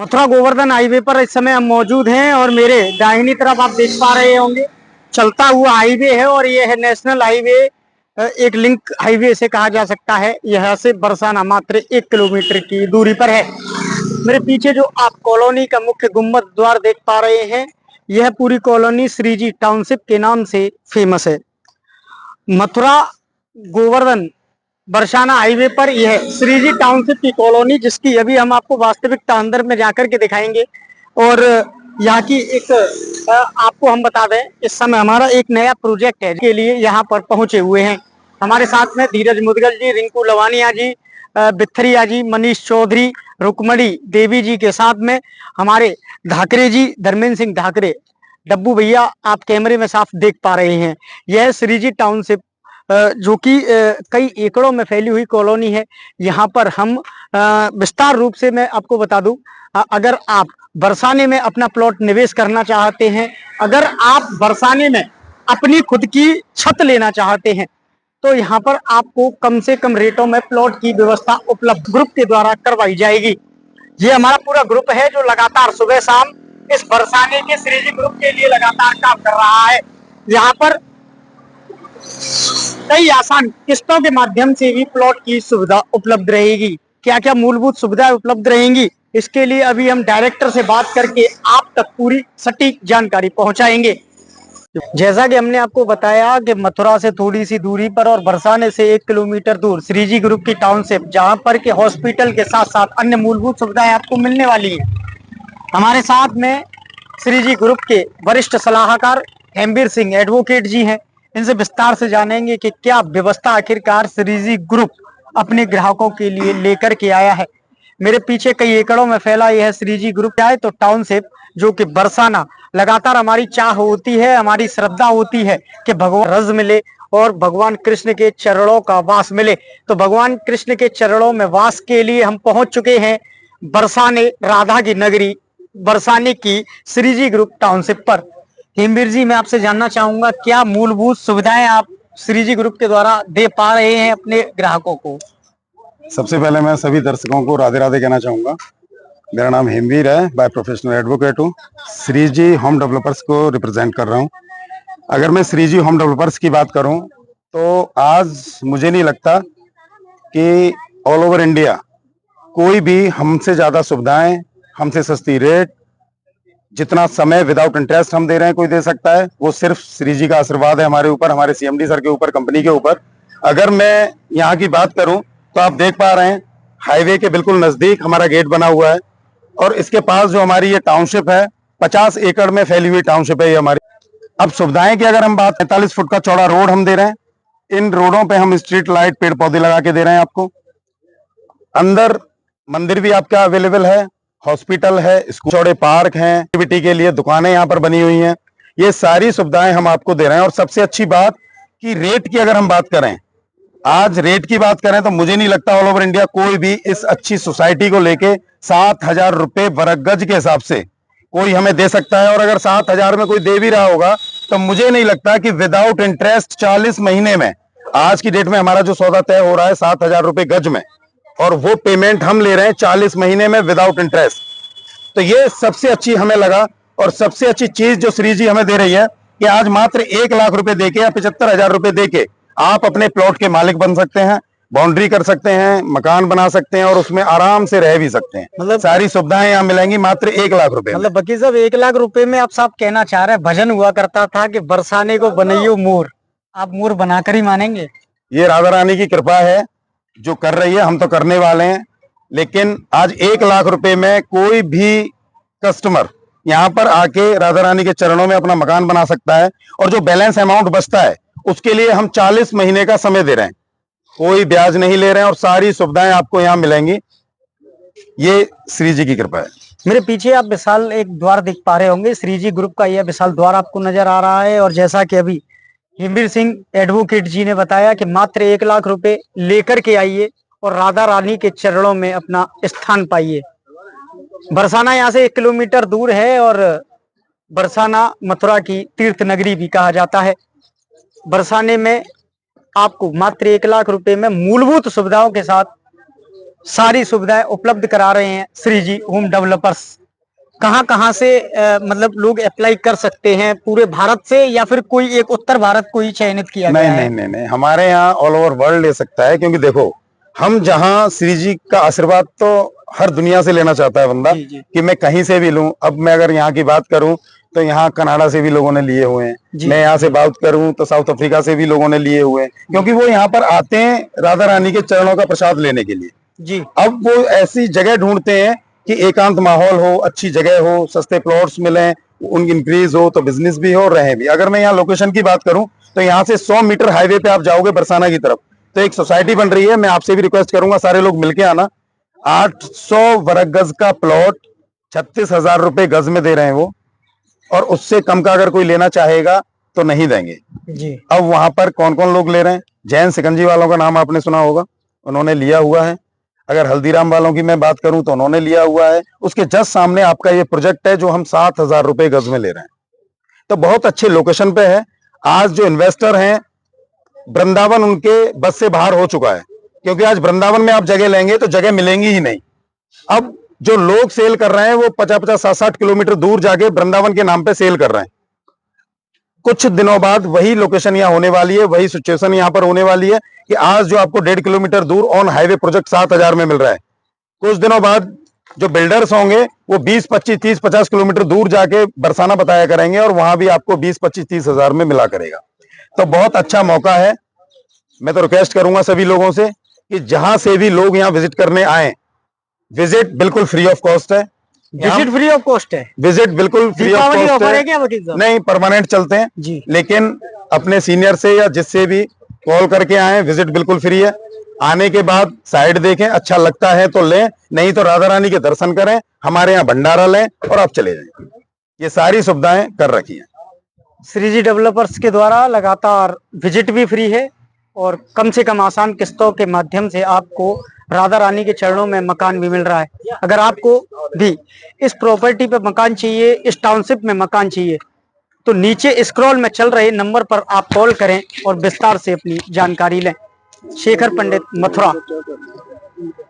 Mathura Govardhan highway पर इस समय हम मौजूद हैं और मेरे दाहिनी तरफ आप देख पा रहे होंगे चलता हुआ हाईवे है और यह है नेशनल हाईवे। एक लिंक हाईवे से कहा जा सकता है। यहाँ से बरसाना मात्र 1 किलोमीटर की दूरी पर है। मेरे पीछे जो आप कॉलोनी का मुख्य गुंबद द्वार देख पा रहे हैं, यह पूरी कॉलोनी श्रीजी टाउनशिप के नाम से फेमस है। मथुरा गोवर्धन बरसाना हाईवे पर यह श्रीजी टाउनशिप की कॉलोनी, जिसकी अभी हम आपको वास्तविकता अंदर में जाकर के दिखाएंगे। और यहाँ की एक आपको हम बता दें, इस समय हमारा एक नया प्रोजेक्ट है के लिए यहाँ पर पहुंचे हुए हैं। हमारे साथ में धीरज मुदगल जी, रिंकू लवानिया जी, बिथरिया जी, मनीष चौधरी, रुकमणी देवी जी के साथ में हमारे धाकरे जी, धर्मेंद्र सिंह धाकरे, डब्बू भैया आप कैमरे में साफ देख पा रहे हैं। यह श्रीजी टाउनशिप जो कि कई एकड़ों में फैली हुई कॉलोनी है। यहाँ पर हम विस्तार रूप से मैं आपको बता दूं, अगर आप बरसाने में अपना प्लॉट निवेश करना चाहते हैं, अगर आप बरसाने में अपनी खुद की छत लेना चाहते हैं, तो यहाँ पर आपको कम से कम रेटों में प्लॉट की व्यवस्था उपलब्ध ग्रुप के द्वारा करवाई जाएगी। ये हमारा पूरा ग्रुप है जो लगातार सुबह शाम इस बरसाने के श्रीजी ग्रुप के लिए लगातार काम कर रहा है। यहाँ पर कई आसान किस्तों के माध्यम से भी प्लॉट की सुविधा उपलब्ध रहेगी। क्या क्या मूलभूत सुविधाएं उपलब्ध रहेंगी, इसके लिए अभी हम डायरेक्टर से बात करके आप तक पूरी सटीक जानकारी पहुंचाएंगे। जैसा कि हमने आपको बताया कि मथुरा से थोड़ी सी दूरी पर और बरसाने से 1 किलोमीटर दूर श्रीजी ग्रुप की टाउनशिप, जहां पर के हॉस्पिटल के साथ साथ अन्य मूलभूत सुविधाएं आपको मिलने वाली है। हमारे साथ में श्रीजी ग्रुप के वरिष्ठ सलाहकार हेमवीर सिंह एडवोकेट जी हैं। इनसे विस्तार से जानेंगे कि क्या व्यवस्था आखिरकार श्रीजी ग्रुप अपने ग्राहकों के लिए लेकर के आया है। मेरे पीछे कई एकड़ों में फैला यह श्रीजी ग्रुप आए तो टाउनशिप, जो कि बरसाना, लगातार हमारी चाह होती है, हमारी श्रद्धा होती है कि भगवान रज मिले और भगवान कृष्ण के चरणों का वास मिले। तो भगवान कृष्ण के चरणों में वास के लिए हम पहुंच चुके हैं बरसाने, राधा की नगरी बरसाने की श्रीजी ग्रुप टाउनशिप पर। हिमवीर जी, मैं आपसे जानना चाहूंगा, क्या मूलभूत सुविधाएं आप श्रीजी ग्रुप के द्वारा दे पा रहे हैं अपने ग्राहकों को? सबसे पहले मैं सभी दर्शकों को राधे राधे कहना चाहूंगा। मेरा नाम हेमवीर है, बाय प्रोफेशनल एडवोकेट हूँ। श्रीजी होम डेवलपर्स को रिप्रेजेंट कर रहा हूँ। अगर मैं श्रीजी होम डेवलपर्स की बात करूँ तो आज मुझे नहीं लगता कि ऑल ओवर इंडिया कोई भी हमसे ज़्यादा सुविधाएं, हमसे सस्ती रेट, जितना समय विदाउट इंटरेस्ट हम दे रहे हैं कोई दे सकता है। वो सिर्फ श्रीजी का आशीर्वाद है हमारे ऊपर, हमारे सीएमडी सर के ऊपर, कंपनी के ऊपर। अगर मैं यहाँ की बात करूं तो आप देख पा रहे हैं हाईवे के बिल्कुल नजदीक हमारा गेट बना हुआ है और इसके पास जो हमारी ये टाउनशिप है, 50 एकड़ में फैली हुई टाउनशिप है ये हमारी। अब सुविधाएं की अगर हम बात, 45 फुट का चौड़ा रोड हम दे रहे हैं। इन रोडों पे हम स्ट्रीट लाइट, पेड़ पौधे लगा के दे रहे हैं आपको। अंदर मंदिर भी आपका अवेलेबल है, हॉस्पिटल है, स्कूल, चौड़े पार्क हैं, एक्टिविटी के लिए दुकानें यहाँ पर बनी हुई हैं। ये सारी सुविधाएं हम आपको दे रहे हैं। और सबसे अच्छी बात कि रेट की अगर हम बात करें, आज रेट की बात करें तो मुझे नहीं लगता ऑल ओवर इंडिया कोई भी इस अच्छी सोसाइटी को लेके 7,000 रुपए वर्ग गज के हिसाब से कोई हमें दे सकता है। और अगर 7,000 में कोई दे भी रहा होगा तो मुझे नहीं लगता कि विदाउट इंटरेस्ट 40 महीने में, आज की डेट में हमारा जो सौदा तय हो रहा है 7,000 रुपए गज में, और वो पेमेंट हम ले रहे हैं 40 महीने में विदाउट इंटरेस्ट। तो ये सबसे अच्छी हमें लगा। और सबसे अच्छी चीज जो श्रीजी हमें दे रही है कि आज मात्र 1 लाख रुपए देके या 75,000 रुपए देके आप अपने प्लॉट के मालिक बन सकते हैं, बाउंड्री कर सकते हैं, मकान बना सकते हैं और उसमें आराम से रह भी सकते हैं। मतलब सारी सुविधाएं यहाँ मिलेंगी मात्र 1 लाख रुपए। मतलब वकील साहब, 1 लाख रुपए में आप साहब कहना चाह रहे हैं, भजन हुआ करता था कि बरसाने को बनइयो मोर, आप मोर बनाकर ही मानेंगे? ये राधा रानी की कृपा है जो कर रही है, हम तो करने वाले हैं। लेकिन आज 1 लाख रुपए में कोई भी कस्टमर यहाँ पर आके राधा रानी के चरणों में अपना मकान बना सकता है। और जो बैलेंस अमाउंट बचता है उसके लिए हम 40 महीने का समय दे रहे हैं, कोई ब्याज नहीं ले रहे हैं और सारी सुविधाएं आपको यहाँ मिलेंगी। ये श्रीजी की कृपा है। मेरे पीछे आप विशाल एक द्वार देख पा रहे होंगे, श्रीजी ग्रुप का यह विशाल द्वार आपको नजर आ रहा है। और जैसा कि अभी हिमवीर सिंह एडवोकेट जी ने बताया कि मात्र 1 लाख रुपए लेकर के आइए और राधा रानी के चरणों में अपना स्थान पाइए। बरसाना यहाँ से 1 किलोमीटर दूर है और बरसाना मथुरा की तीर्थ नगरी भी कहा जाता है। बरसाने में आपको मात्र 1 लाख रुपए में मूलभूत सुविधाओं के साथ सारी सुविधाएं उपलब्ध करा रहे हैं श्री जी होम डेवलपर्स। कहाँ कहाँ से मतलब लोग अप्लाई कर सकते हैं, पूरे भारत से या फिर कोई एक उत्तर भारत को ही चयनित किया नहीं गया नहीं है? नहीं नहीं, हमारे यहाँ ऑल ओवर वर्ल्ड ले सकता है, क्योंकि देखो हम जहाँ श्री जी का आशीर्वाद तो हर दुनिया से लेना चाहता है बंदा, जी, जी। कि मैं कहीं से भी लूं। अब मैं अगर यहाँ की बात करूं तो यहाँ कनाडा से भी लोगों ने लिए हुए हैं, जी। मैं यहाँ से बात करूं तो साउथ अफ्रीका से भी लोगों ने लिए हुए हैं, क्योंकि वो यहाँ पर आते हैं राधा रानी के चरणों का प्रसाद लेने के लिए। जी। अब वो ऐसी जगह ढूंढते हैं कि एकांत माहौल हो, अच्छी जगह हो, सस्ते प्लॉट्स मिले, उनकी इंक्रीज हो तो बिजनेस भी हो, रहे भी। अगर मैं यहाँ लोकेशन की बात करूं तो यहाँ से 100 मीटर हाईवे पे आप जाओगे बरसाना की तरफ, तो एक सोसाइटी बन रही है। मैं आपसे भी रिक्वेस्ट करूंगा सारे लोग मिलके आना। 800 वर्ग गज का प्लॉट 36,000 रुपए गज में दे रहे हैं वो, और उससे कम का अगर कोई लेना चाहेगा तो नहीं देंगे जी। अब वहां पर कौन कौन लोग ले रहे हैं? जैन सिकंजी वालों का नाम आपने सुना होगा, उन्होंने लिया हुआ है। अगर हल्दीराम वालों की मैं बात करूं तो उन्होंने लिया हुआ है। उसके जस्ट सामने आपका ये प्रोजेक्ट है जो हम 7,000 रुपए गज में ले रहे हैं, तो बहुत अच्छे लोकेशन पे है। आज जो इन्वेस्टर हैं, वृंदावन उनके बस से बाहर हो चुका है, क्योंकि आज वृंदावन में आप जगह लेंगे तो जगह मिलेंगी ही नहीं। अब जो लोग सेल कर रहे हैं वो 50-50, 60-60 किलोमीटर दूर जाके वृंदावन के नाम पे सेल कर रहे हैं। कुछ दिनों बाद वही लोकेशन यहाँ होने वाली है, वही सिचुएशन यहाँ पर होने वाली है कि आज जो आपको 1.5 किलोमीटर दूर ऑन हाईवे प्रोजेक्ट 7,000 में मिल रहा है, कुछ दिनों बाद जो बिल्डर्स होंगे वो 20, 25, 30, 50 किलोमीटर दूर जाके बरसाना बताया करेंगे और वहां भी आपको 20, 25, 30 हजार में मिला करेगा। तो बहुत अच्छा मौका है। मैं तो रिक्वेस्ट करूंगा सभी लोगों से कि जहां से भी लोग यहाँ विजिट करने आए, विजिट बिल्कुल फ्री ऑफ कॉस्ट है। विजिट फ्री ऑफ कॉस्ट है? विजिट बिल्कुल free of Deepawali cost offer है है। क्या वकील साहब? नहीं, परमानेंट चलते हैं जी। लेकिन अपने सीनियर से या जिससे भी कॉल करके आए, विजिट बिल्कुल फ्री है। आने के बाद साइड देखें, अच्छा लगता है तो लें, नहीं तो राधा रानी के दर्शन करें, हमारे यहाँ भंडारा लें और आप चले जाएं। ये सारी सुविधाएं कर रखी हैं। श्री जी डेवलपर्स के द्वारा लगातार विजिट भी फ्री है और कम से कम आसान किस्तों के माध्यम से आपको राधा रानी के चरणों में मकान भी मिल रहा है। अगर आपको भी इस प्रॉपर्टी पे मकान चाहिए, इस टाउनशिप में मकान चाहिए, तो नीचे स्क्रॉल में चल रहे नंबर पर आप कॉल करें और विस्तार से अपनी जानकारी लें। शेखर पंडित, मथुरा।